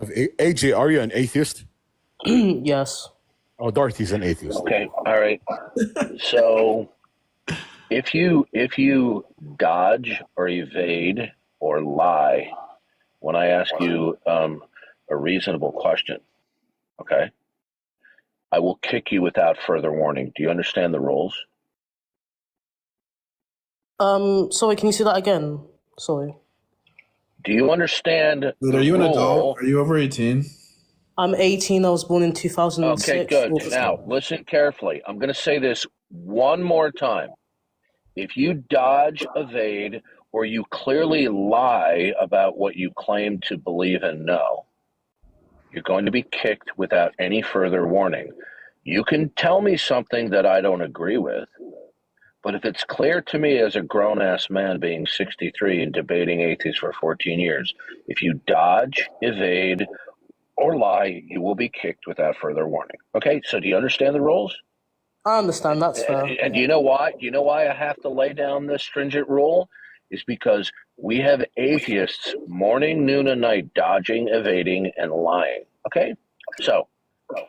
AJ, are you an atheist? Yes. Oh, Dorothy's an atheist. Okay, all right. So if you dodge or evade or lie when I ask you a reasonable question, okay, I will kick you without further warning. Do you understand the rules? Sorry, can you say that again? Sorry. Do you understand Dude, are you an rule? adult? Are you over 18? I'm 18. I was born in 2006. Okay, good. Now, listen carefully. I'm going to say this one more time. If you dodge, evade, or you clearly lie about what you claim to believe and know, you're going to be kicked without any further warning. You can tell me something that I don't agree with, but if it's clear to me as a grown-ass man being 63 and debating atheists for 14 years, if you dodge, evade, or lie, you will be kicked without further warning. Okay, so do you understand the rules? I understand. That's fair. And do you know why? Do you know why I have to lay down this stringent rule? Is because we have atheists morning, noon, and night dodging, evading, and lying. Okay, so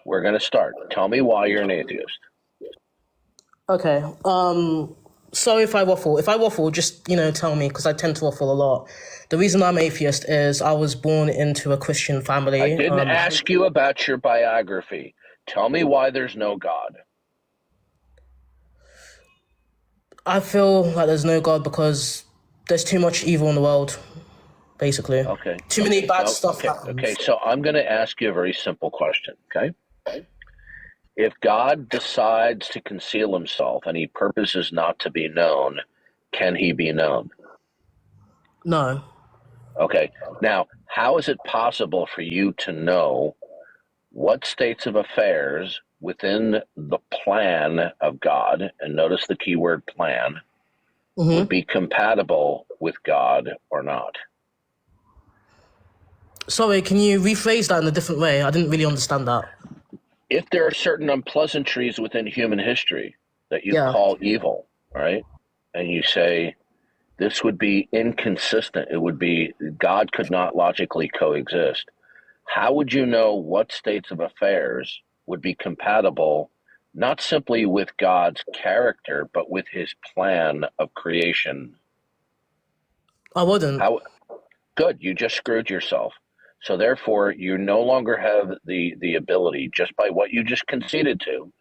we're going to start. Tell me why you're an atheist. Okay. Sorry if I waffle. If I waffle, just tell me, because I tend to waffle a lot. The reason I'm atheist is I was born into a Christian family. I didn't ask you about your biography. Tell me why there's no God. I feel like there's no God because there's too much evil in the world, basically. Okay. Too many bad stuff happens. Okay, so I'm going to ask you a very simple question, okay? If God decides to conceal himself and he purposes not to be known, can he be known? No. Okay. Now, how is it possible for you to know what states of affairs within the plan of God, and notice the key word plan, would be compatible with God or not? Sorry, can you rephrase that in a different way? I didn't really understand that. If there are certain unpleasantries within human history that you call evil, right? And you say, this would be inconsistent. It would be, God could not logically coexist. How would you know what states of affairs would be compatible, not simply with God's character, but with his plan of creation? I wouldn't. Good, you just screwed yourself. So therefore, you no longer have the ability, just by what you just conceded to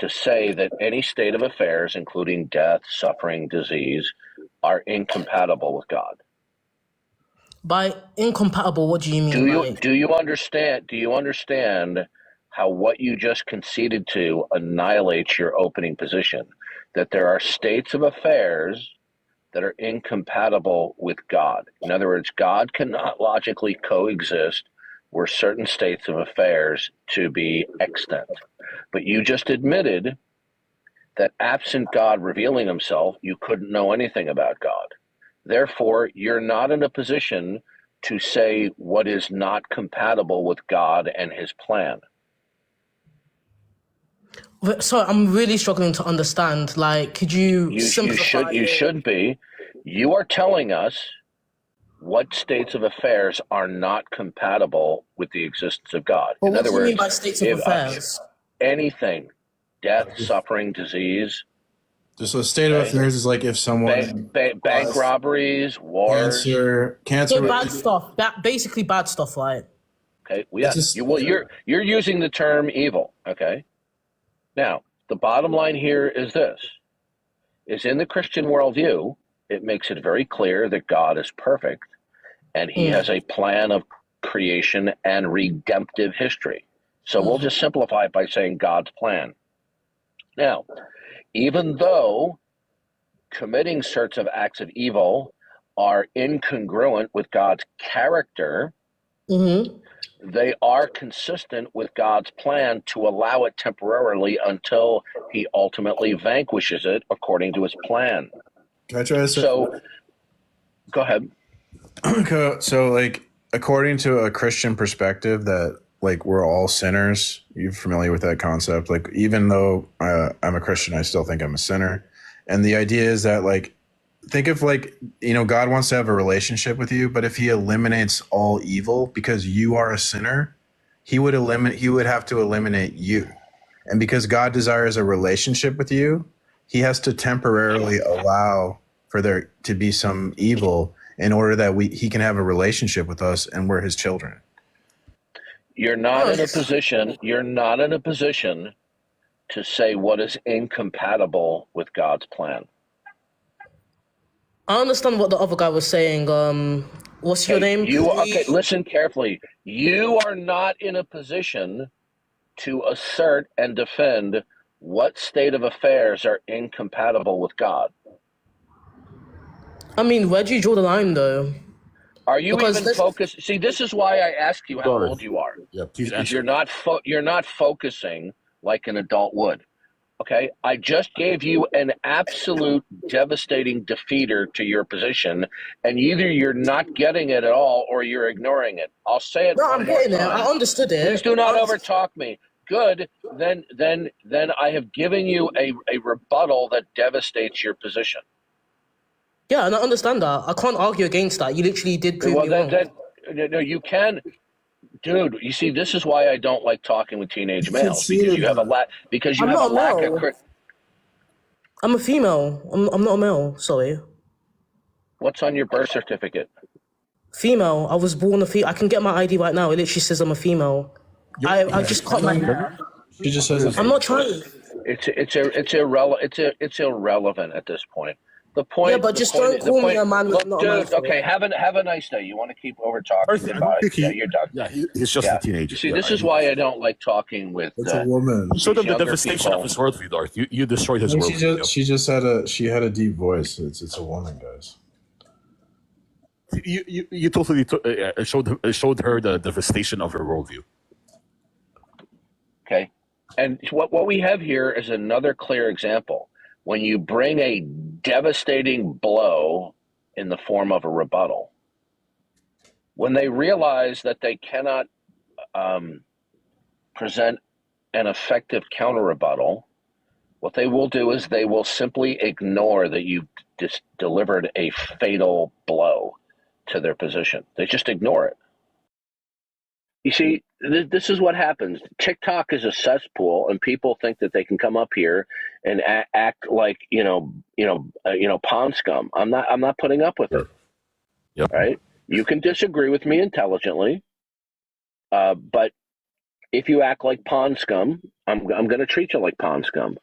say that any state of affairs, including death, suffering, disease, are incompatible with God. By incompatible, what do you mean? Do you understand how what you just conceded to annihilates your opening position? That there are states of affairs that are incompatible with God. In other words, God cannot logically coexist were certain states of affairs to be extant. But you just admitted that absent God revealing himself, you couldn't know anything about God. Therefore, you're not in a position to say what is not compatible with God and his plan. So I'm really struggling to understand. Like, could you simplify? You should be. You are telling us what states of affairs are not compatible with the existence of God. Well, what do you mean by states of affairs? Anything, death, suffering, disease. Just a state of affairs is like if someone bank robberies, wars, cancer. So bad stuff. Basically bad stuff, right? Okay. Well, yes. You're using the term evil. Okay. Now, the bottom line here is this: is in the Christian worldview, it makes it very clear that God is perfect, and he has a plan of creation and redemptive history. So we'll just simplify it by saying God's plan. Now, even though committing sorts of acts of evil are incongruent with God's character, they are consistent with God's plan to allow it temporarily until he ultimately vanquishes it according to his plan. Can I try to say? So, go ahead. So, like, according to a Christian perspective, that like we're all sinners. You're familiar with that concept? Like, even though I'm a Christian, I still think I'm a sinner. And the idea is that like think of like, God wants to have a relationship with you, but if he eliminates all evil because you are a sinner, he would have to eliminate you. And because God desires a relationship with you, he has to temporarily allow for there to be some evil in order that he can have a relationship with us and we're his children. You're not in a position to say what is incompatible with God's plan. I understand what the other guy was saying. What's your name? Listen carefully. You are not in a position to assert and defend what state of affairs are incompatible with God. I mean, where do you draw the line, though? Are you even focused? See, this is why I ask you how old you are. Yeah, please because answer. you're not focusing like an adult would. Okay, I just gave you an absolute devastating defeater to your position, and either you're not getting it at all or you're ignoring it. I'll say it. No, I'm getting it. I understood it. Please do not overtalk me. Good. Then I have given you a rebuttal that devastates your position. Yeah, and I understand that. I can't argue against that. You literally did prove me wrong. No, you can. Dude, you see, this is why I don't like talking with teenage males, because you have a lack of. I'm a female. I'm not a male. Sorry. What's on your birth certificate? Female. I was born a female. I can get my ID right now. It literally says I'm a female. I just cut my hair. She just says I'm not trying. It's irrelevant at this point. The point. Yeah, but just don't call me a man. Look, dude. Okay, have a nice day. You want to keep over talking about? Yeah, you're done. Yeah, he's just a teenager. See, this is why I don't like talking with. It's a woman. You showed him the devastation of his worldview, Darth. You destroyed his worldview. She just had a deep voice. It's a woman, guys. You totally showed her the devastation of her worldview. Okay, and what we have here is another clear example. When you bring a devastating blow in the form of a rebuttal, when they realize that they cannot present an effective counter rebuttal, what they will do is they will simply ignore that you've delivered a fatal blow to their position. They just ignore it. You see, this is what happens. TikTok is a cesspool, and people think that they can come up here and act like pond scum. I'm not putting up with it. Yep. Right? You can disagree with me intelligently, but if you act like pond scum, I'm going to treat you like pond scum.